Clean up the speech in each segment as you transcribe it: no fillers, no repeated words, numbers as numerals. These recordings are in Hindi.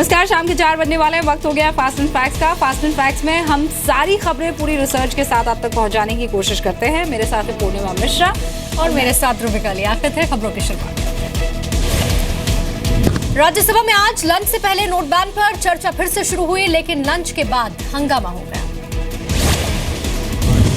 नमस्कार, शाम के 4 बजने वाले हैं। वक्त हो गया फास्ट एंड फैक्ट्स का। फास्ट एंड फैक्ट्स में हम सारी खबरें पूरी रिसर्च के साथ आप तक पहुंचाने की कोशिश करते हैं। मेरे साथ है पूर्णिमा मिश्रा और मेरे साथ रूबिका लियाकत है। खबरों की शुरुआत। राज्यसभा में आज लंच से पहले नोट बैन पर चर्चा फिर से शुरू हुई, लेकिन लंच के बाद हंगामा हो गया।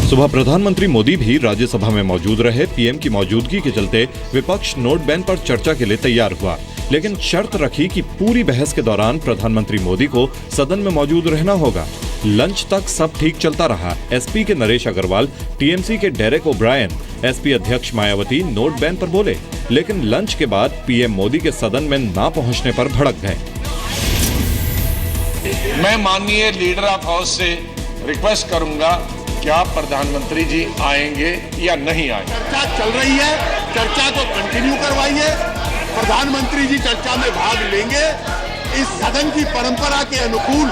सुबह प्रधानमंत्री मोदी भी राज्यसभा में मौजूद रहे। पीएम की मौजूदगी के चलते विपक्ष नोट बैन पर चर्चा के लिए तैयार हुआ, लेकिन शर्त रखी कि पूरी बहस के दौरान प्रधानमंत्री मोदी को सदन में मौजूद रहना होगा। लंच तक सब ठीक चलता रहा। एसपी के नरेश अग्रवाल, टीएमसी के डेरेक ओब्रायन, एसपी अध्यक्ष मायावती नोट बैन पर बोले, लेकिन लंच के बाद पीएम मोदी के सदन में ना पहुंचने पर भड़क गए। मैं माननीय लीडर ऑफ हाउस से रिक्वेस्ट करूंगा, क्या प्रधानमंत्री जी आएंगे या नहीं आएंगे? चर्चा चल रही है, चर्चा को कंटिन्यू करवाइए। प्रधानमंत्री जी चर्चा में भाग लेंगे। इस सदन की परंपरा के अनुकूल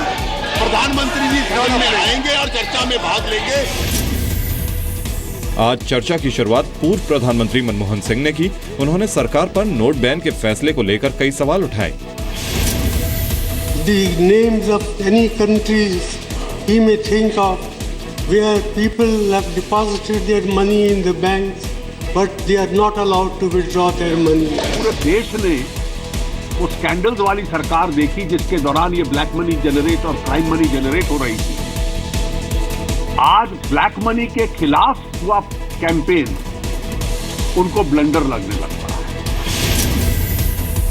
प्रधानमंत्री जी सदन में आएंगे और चर्चा में भाग लेंगे। आज चर्चा की शुरुआत पूर्व प्रधानमंत्री मनमोहन सिंह ने की। उन्होंने सरकार पर नोट बैन के फैसले को लेकर कई सवाल उठाए। The names of any countries he may think of where people have deposited their money in the banks, but they are not allowed to withdraw their money. पूरे देश ने वो स्कैंडल्स वाली सरकार देखी जिसके दौरान ये ब्लैक मनी जनरेट और क्राइम मनी जनरेट हो रही थी। आज ब्लैक मनी के खिलाफ हुआ कैंपेन उनको ब्लंडर लगने लगता है।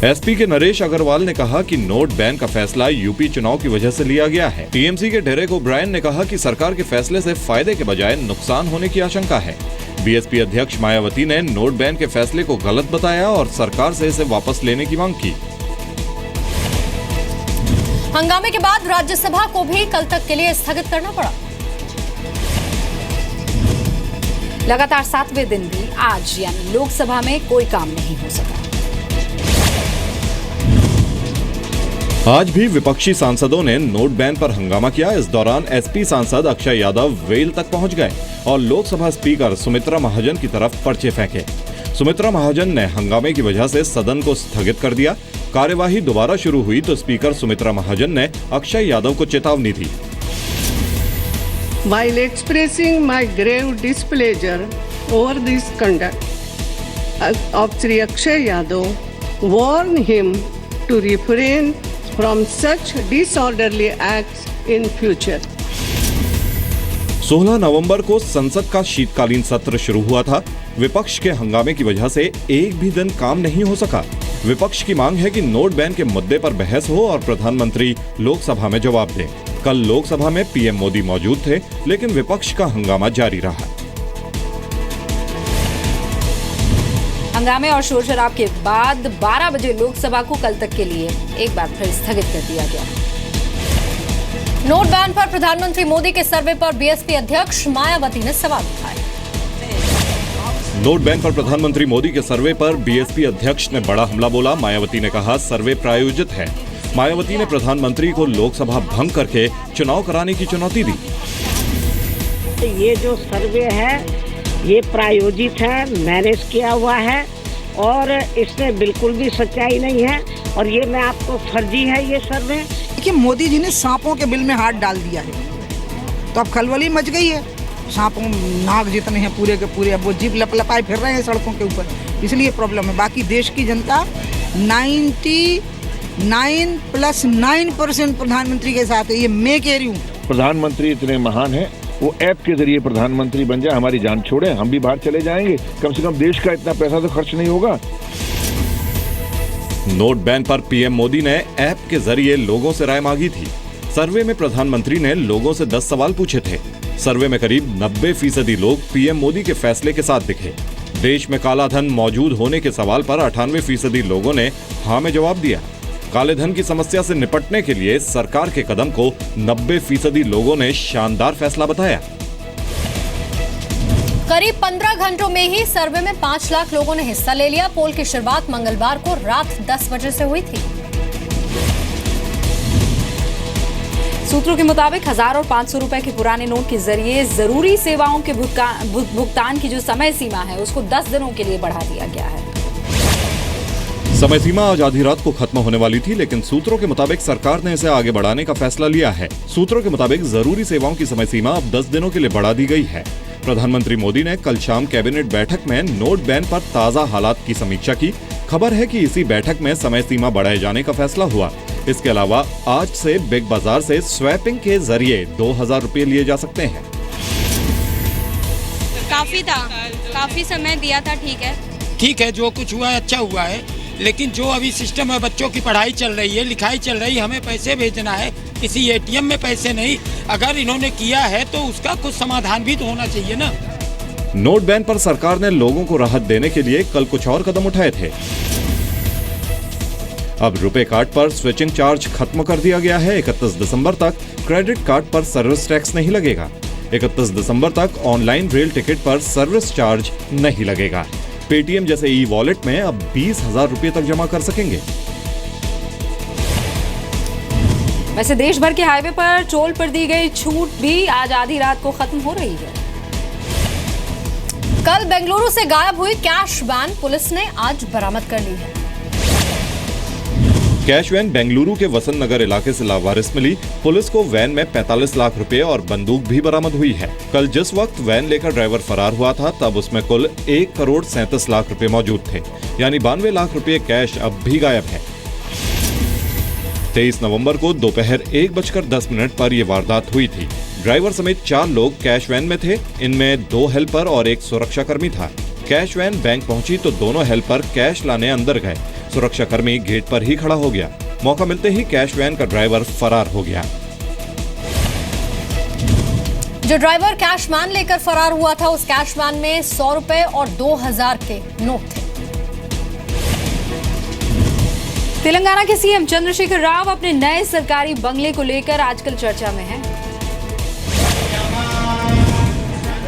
एसपी के नरेश अग्रवाल ने कहा कि नोट बैन का फैसला यूपी चुनाव की वजह से लिया गया है। टीएमसी के डेरेक ओब्रायन ने कहा कि सरकार के फैसले से फायदे के बजाय नुकसान होने की आशंका है। बीएसपी अध्यक्ष मायावती ने नोट बैन के फैसले को गलत बताया और सरकार से इसे वापस लेने की मांग की। हंगामे के बाद राज्यसभा को भी कल तक के लिए स्थगित करना पड़ा। लगातार 7वें दिन भी आज यानी लोकसभा में कोई काम नहीं हो सका। आज भी विपक्षी सांसदों ने नोट बैन पर हंगामा किया। इस दौरान एसपी सांसद अक्षय यादव वेल तक पहुंच गए और लोकसभा स्पीकर सुमित्रा महाजन की तरफ पर्चे फेंके। सुमित्रा महाजन ने हंगामे की वजह से सदन को स्थगित कर दिया। कार्यवाही दोबारा शुरू हुई तो स्पीकर सुमित्रा महाजन ने अक्षय यादव को चेतावनी दी। While expressing my grave displeasure over this conduct of Sri Akshay Yadav, warn him to refrain from such disorderly acts in future. 16 नवंबर को संसद का शीतकालीन सत्र शुरू हुआ था। विपक्ष के हंगामे की वजह से एक भी दिन काम नहीं हो सका। विपक्ष की मांग है कि नोट बैन के मुद्दे पर बहस हो और प्रधानमंत्री लोकसभा में जवाब दें। कल लोकसभा में पीएम मोदी मौजूद थे, लेकिन विपक्ष का हंगामा जारी रहा। हंगामे और शोर शराब के बाद 12 बजे लोकसभा को कल तक के लिए एक बार फिर स्थगित कर दिया गया। नोट बैन पर प्रधानमंत्री मोदी के सर्वे पर बीएसपी अध्यक्ष मायावती ने सवाल उठाए। नोट बैन पर प्रधानमंत्री मोदी के सर्वे पर बीएसपी अध्यक्ष ने बड़ा हमला बोला। मायावती ने कहा सर्वे प्रायोजित है। मायावती ने प्रधानमंत्री को लोकसभा भंग करके चुनाव कराने की चुनौती दी। ये जो सर्वे है ये प्रायोजित है, मैनेज किया हुआ है और इसमें बिल्कुल भी सच्चाई नहीं है और ये मैं आपको फर्जी है ये सर्वे। देखिए, मोदी जी ने सांपों के बिल में हाथ डाल दिया है तो अब खलबली मच गई है। सांपों नाग जितने हैं पूरे के पूरे अब वो जीप लपलपाए फिर रहे हैं सड़कों के ऊपर, इसलिए प्रॉब्लम है। बाकी देश की जनता 99+9% प्रधानमंत्री के साथ है, ये मैं कह रही हूँ। प्रधानमंत्री इतने महान हैं, वो ऐप के जरिए प्रधानमंत्री बन जाए, हमारी जान छोड़े, हम भी बाहर चले जाएंगे। कम से कम देश का इतना पैसा तो खर्च नहीं होगा। नोट बैन पर पीएम मोदी ने ऐप के जरिए लोगों से राय मांगी थी। सर्वे में प्रधानमंत्री ने लोगों से 10 सवाल पूछे थे। सर्वे में करीब 90% लोग पीएम मोदी के फैसले के साथ दिखे। देश में काला धन मौजूद होने के सवाल पर 98% लोगों ने हाँ में जवाब दिया। काले धन की समस्या से निपटने के लिए सरकार के कदम को 90% लोगों ने शानदार फैसला बताया। करीब 15 घंटों में ही सर्वे में 5 लाख लोगों ने हिस्सा ले लिया। पोल की शुरुआत मंगलवार को रात 10 बजे से हुई थी। सूत्रों के मुताबिक 1000 और 500 रुपए के पुराने नोट के जरिए जरूरी सेवाओं के भुगतान की जो समय सीमा है उसको 10 दिनों के लिए बढ़ा दिया गया है। समय सीमा आज आधी रात को खत्म होने वाली थी, लेकिन सूत्रों के मुताबिक सरकार ने इसे आगे बढ़ाने का फैसला लिया है। सूत्रों के मुताबिक जरूरी सेवाओं की समय सीमा अब 10 दिनों के लिए बढ़ा दी गई है। प्रधानमंत्री मोदी ने कल शाम कैबिनेट बैठक में नोट बैन पर ताजा हालात की समीक्षा की। खबर है कि इसी बैठक में समय सीमा बढ़ाए जाने का फैसला हुआ। इसके अलावा आज से बिग बाजार से स्वैपिंग के जरिए 2000 रुपए लिए जा सकते हैं। काफी समय दिया था, ठीक है, जो कुछ हुआ है अच्छा हुआ है, लेकिन जो अभी सिस्टम है, बच्चों की पढ़ाई चल रही है, लिखाई चल रही है, हमें पैसे भेजना है, किसी एटीएम में पैसे नहीं। अगर इन्होंने किया है तो उसका कुछ समाधान भी तो होना चाहिए ना। नोट बैन पर सरकार ने लोगों को राहत देने के लिए कल कुछ और कदम उठाए थे। अब रुपए कार्ड पर स्विचिंग चार्ज खत्म कर दिया गया है। 31 दिसंबर तक क्रेडिट कार्ड पर सर्विस टैक्स नहीं लगेगा। 31 दिसंबर तक ऑनलाइन रेल टिकट पर सर्विस चार्ज नहीं लगेगा। पेटीएम जैसे ई वॉलेट में अब 20,000 रुपए तक जमा कर सकेंगे। वैसे देश भर के हाईवे पर टोल पर दी गई छूट भी आज आधी रात को खत्म हो रही है। कल बेंगलुरु से गायब हुई कैश वैन पुलिस ने आज बरामद कर ली है। कैश वैन बेंगलुरु के वसंत नगर इलाके से लावारिस मिली। पुलिस को वैन में 45 लाख रुपए और बंदूक भी बरामद हुई है। कल जिस वक्त वैन लेकर ड्राइवर फरार हुआ था, तब उसमें कुल 1,37 लाख रुपए मौजूद थे, यानी 92 लाख रुपए कैश अब भी गायब है। 23 नवंबर को दोपहर 1:10 पर यह वारदात हुई थी। ड्राइवर समेत 4 लोग कैश वैन में थे। इनमें 2 हेल्पर और 1 सुरक्षाकर्मी था। कैश वैन बैंक पहुंची तो दोनों हेल्पर कैश लाने अंदर गए। सुरक्षाकर्मी गेट पर ही खड़ा हो गया। मौका मिलते ही कैश वैन का ड्राइवर फरार हो गया। जो ड्राइवर कैश वैन लेकर फरार हुआ था, उस कैश वैन में 100 रुपए और 2000 के नोट थे। तेलंगाना के सीएम चंद्रशेखर राव अपने नए सरकारी बंगले को लेकर आजकल चर्चा में हैं।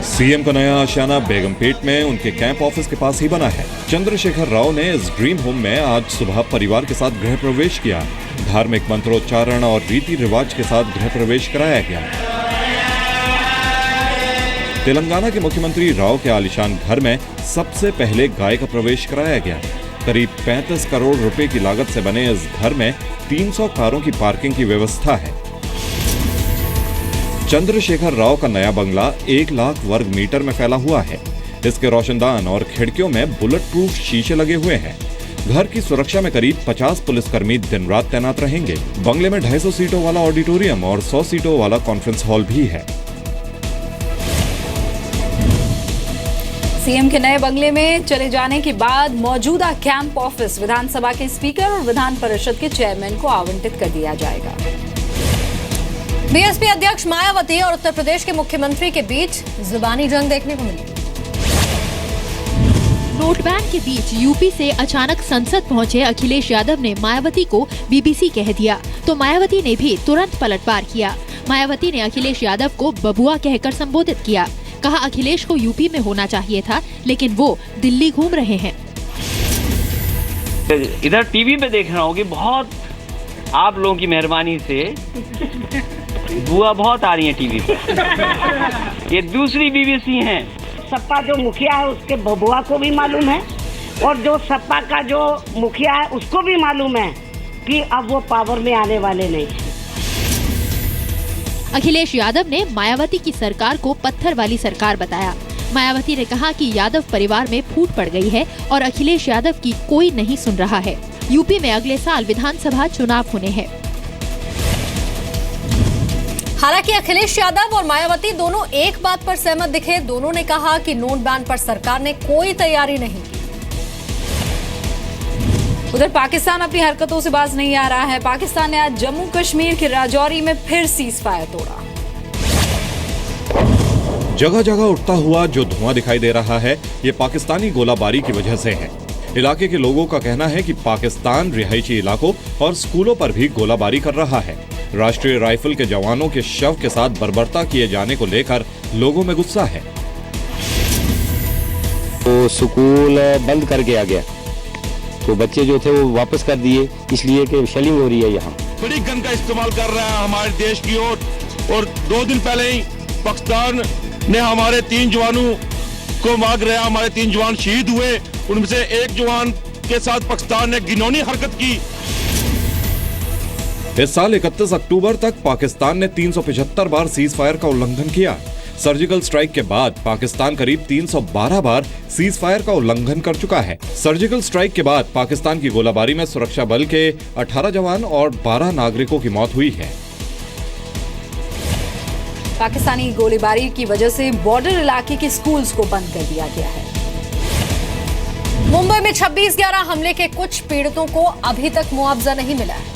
सीएम का नया आशियाना बेगमपेट में उनके कैंप ऑफिस के पास ही बना है। चंद्रशेखर राव ने इस ड्रीम होम में आज सुबह परिवार के साथ गृह प्रवेश किया। धार्मिक मंत्रोच्चारण और रीति रिवाज के साथ गृह प्रवेश कराया गया। तेलंगाना के मुख्यमंत्री राव के आलीशान घर में सबसे पहले गाय का प्रवेश कराया गया। करीब 35 करोड़ रुपए की लागत से बने इस घर में 300 कारों की पार्किंग की व्यवस्था है। चंद्रशेखर राव का नया बंगला 1 लाख वर्ग मीटर में फैला हुआ है। इसके रोशनदान और खिड़कियों में बुलेट प्रूफ शीशे लगे हुए हैं। घर की सुरक्षा में करीब 50 पुलिसकर्मी दिन रात तैनात रहेंगे। बंगले में 250 सीटों वाला ऑडिटोरियम और 100 सीटों वाला कॉन्फ्रेंस हॉल भी है। सीएम के नए बंगले में चले जाने के बाद मौजूदा कैंप ऑफिस विधानसभा के स्पीकर और विधान परिषद के चेयरमैन को आवंटित कर दिया जाएगा। बीएसपी अध्यक्ष मायावती और उत्तर प्रदेश के मुख्यमंत्री के बीच जुबानी जंग देखने को मिली। नोट बैन के बीच यूपी से अचानक संसद पहुंचे अखिलेश यादव ने मायावती को बीबीसी कह दिया, तो मायावती ने भी तुरंत पलटवार किया। मायावती ने अखिलेश यादव को बबुआ कहकर संबोधित किया। कहा अखिलेश को यूपी में होना चाहिए था, लेकिन वो दिल्ली घूम रहे हैं। इधर टीवी पे देख रहा हूँ कि बहुत आप लोगों की मेहरबानी से बुआ बहुत आ रही है टीवी पे। ये दूसरी बीबीसी है। सपा जो मुखिया है उसके बबुआ को भी मालूम है, और जो सपा का जो मुखिया है उसको भी मालूम है कि अब वो पावर में आने वाले नहीं। अखिलेश यादव ने मायावती की सरकार को पत्थर वाली सरकार बताया। मायावती ने कहा कि यादव परिवार में फूट पड़ गई है और अखिलेश यादव की कोई नहीं सुन रहा है। यूपी में अगले साल विधानसभा चुनाव होने हैं। हालांकि अखिलेश यादव और मायावती दोनों एक बात पर सहमत दिखे। दोनों ने कहा कि नोट बैन पर सरकार ने कोई तैयारी नहीं की। उधर पाकिस्तान अपनी हरकतों से बाज नहीं आ रहा है। पाकिस्तान ने आज जम्मू कश्मीर के राजौरी में फिर सीज फायर तोड़ा। जगह जगह उठता हुआ जो धुआं दिखाई दे रहा है, ये पाकिस्तानी गोलाबारी की वजह से है। इलाके के लोगों का कहना है कि पाकिस्तान रिहायशी इलाकों और स्कूलों पर भी गोलाबारी कर रहा है। राष्ट्रीय राइफल के जवानों के शव के साथ बर्बरता किए जाने को लेकर लोगों में गुस्सा है। तो स्कूल बंद कर गया गया, तो बच्चे जो थे वो वापस कर दिए, इसलिए कि शेलिंग हो रही है। यहाँ बड़ी गन का इस्तेमाल कर रहा है हमारे देश की ओर। और 2 दिन पहले ही पाकिस्तान ने हमारे 3 जवानों को मार गया। हमारे 3 जवान शहीद हुए, उनमें से एक जवान के साथ पाकिस्तान ने घिनौनी हरकत की। इस साल 31 अक्टूबर तक पाकिस्तान ने 375 बार सीज फायर का उल्लंघन किया। सर्जिकल स्ट्राइक के बाद पाकिस्तान करीब 312 बार सीज फायर का उल्लंघन कर चुका है। सर्जिकल स्ट्राइक के बाद पाकिस्तान की गोलाबारी में सुरक्षा बल के 18 जवान और 12 नागरिकों की मौत हुई है। पाकिस्तानी गोलीबारी की वजह से बॉर्डर इलाके के स्कूल्स को बंद कर दिया गया है। मुंबई में 26/11 हमले के कुछ पीड़ितों को अभी तक मुआवजा नहीं मिला है।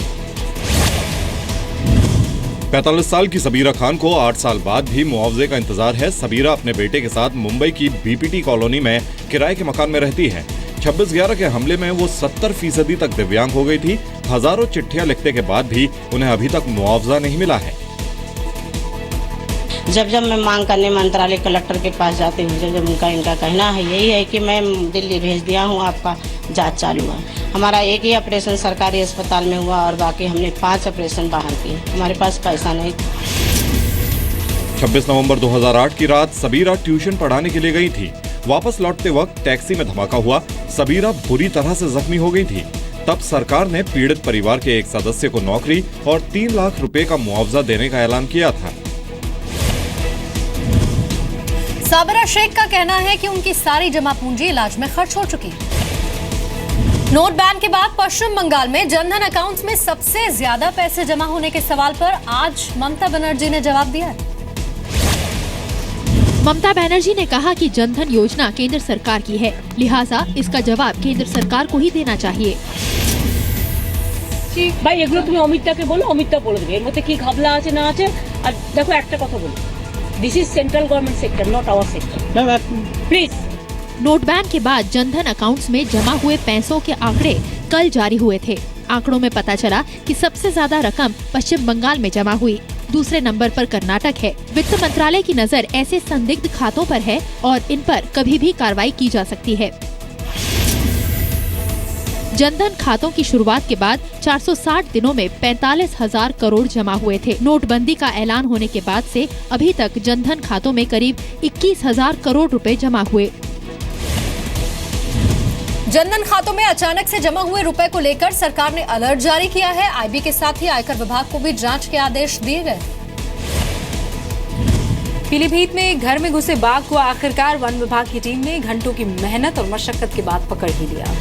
45 साल की सबीरा खान को 8 साल बाद भी मुआवजे का इंतजार है। सबीरा अपने बेटे के साथ मुंबई की बीपीटी कॉलोनी में किराए के मकान में रहती है। 26/11 के हमले में वो 70% तक दिव्यांग हो गई थी। हजारों चिट्ठियां लिखने के बाद भी उन्हें अभी तक मुआवजा नहीं मिला है। जब मैं मांग करने मंत्रालय कलेक्टर के पास जाती हूँ, जब इनका कहना है यही है कि मैं दिल्ली भेज दिया हूँ, आपका जांच चालू है। हमारा एक ही ऑपरेशन सरकारी अस्पताल में हुआ और बाकी हमने 5 ऑपरेशन बाहर किए। हमारे पास पैसा नहीं। 26 नवंबर 2008 की रात सबीरा ट्यूशन पढ़ाने के लिए गई थी। वापस लौटते वक्त टैक्सी में धमाका हुआ। सबीरा बुरी तरह से जख्मी हो गई थी। तब सरकार ने पीड़ित परिवार के एक सदस्य को नौकरी और 3 लाख रुपए का मुआवजा देने का ऐलान किया था। साबिरा शेख का कहना है कि उनकी सारी जमा पूंजी इलाज में खर्च हो चुकी है। नोट बैन के बाद पश्चिम बंगाल में जनधन अकाउंट्स में सबसे ज्यादा पैसे जमा होने के सवाल पर आज ममता बनर्जी ने जवाब दिया है। ममता बनर्जी ने कहा कि जनधन योजना केंद्र सरकार की है, लिहाजा इसका जवाब केंद्र सरकार को ही देना चाहिए। भाई एगुलो तुम अमितदाके बोलो, अमितदा बोले देबे। एर मধ্যে কি ঘাবলা আছে না আছে। আর দেখো একটা কথা বলি, this is central government sector, not our sector. Please. Note ban के बाद जनधन अकाउंट्स में जमा हुए पैसों के आंकड़े कल जारी हुए थे। आंकड़ों में पता चला कि सबसे ज्यादा रकम पश्चिम बंगाल में जमा हुई। दूसरे नंबर पर कर्नाटक है। वित्त मंत्रालय की नजर ऐसे संदिग्ध खातों पर है और इन पर कभी भी कार्रवाई की जा सकती है। जनधन खातों की शुरुआत के बाद 460 दिनों में 45,000 करोड़ जमा हुए थे। नोटबंदी का ऐलान होने के बाद से अभी तक जनधन खातों में करीब 21,000 करोड़ रुपए जमा हुए। जनधन खातों में अचानक से जमा हुए रुपए को लेकर सरकार ने अलर्ट जारी किया है। आईबी के साथ ही आयकर विभाग को भी जांच के आदेश दिए गए। पीलीभीत में घर में घुसे बाघ को आखिरकार वन विभाग की टीम ने घंटों की मेहनत और मशक्कत के बाद पकड़ ही लिया।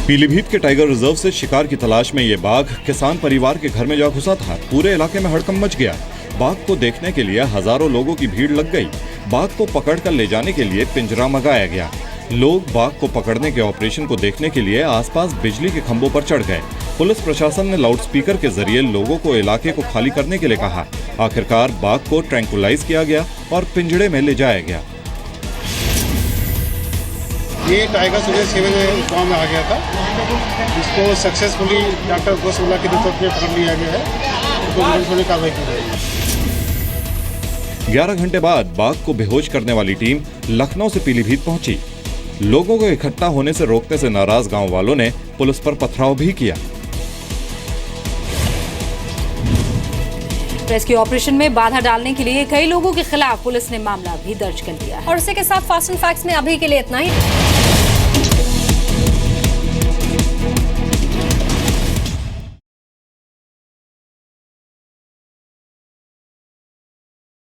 पीलीभीत के टाइगर रिजर्व से शिकार की तलाश में ये बाघ किसान परिवार के घर में जा घुसा था। पूरे इलाके में हड़कंप मच गया। बाघ को देखने के लिए हजारों लोगों की भीड़ लग गई। बाघ को पकड़कर ले जाने के लिए पिंजरा मंगाया गया। लोग बाघ को पकड़ने के ऑपरेशन को देखने के लिए आसपास बिजली के खंभों पर चढ़ गए। पुलिस प्रशासन ने लाउडस्पीकर के जरिए लोगों को इलाके को खाली करने के लिए कहा। आखिरकार बाघ को ट्रैंकुलाइज किया गया और पिंजड़े में ले जाया गया। ये टाइगर सुबह 6 बजे गाँव में आ गया था। इसको सक्सेसफुली डॉक्टर गोसुल्ला की रिपोर्ट में पकड़ लिया गया है। तो कार्रवाई की जाएगी। 11 घंटे बाद बाघ को बेहोश करने वाली टीम लखनऊ से पीलीभीत पहुंची। लोगों को इकट्ठा होने से रोकने से नाराज गांव वालों ने पुलिस पर पथराव भी किया। रेस्क्यू ऑपरेशन में बाधा डालने के लिए कई लोगों के खिलाफ पुलिस ने मामला भी दर्ज कर लिया है। और इसी के साथ फास्ट एंड फैक्ट्स में अभी के लिए इतना ही।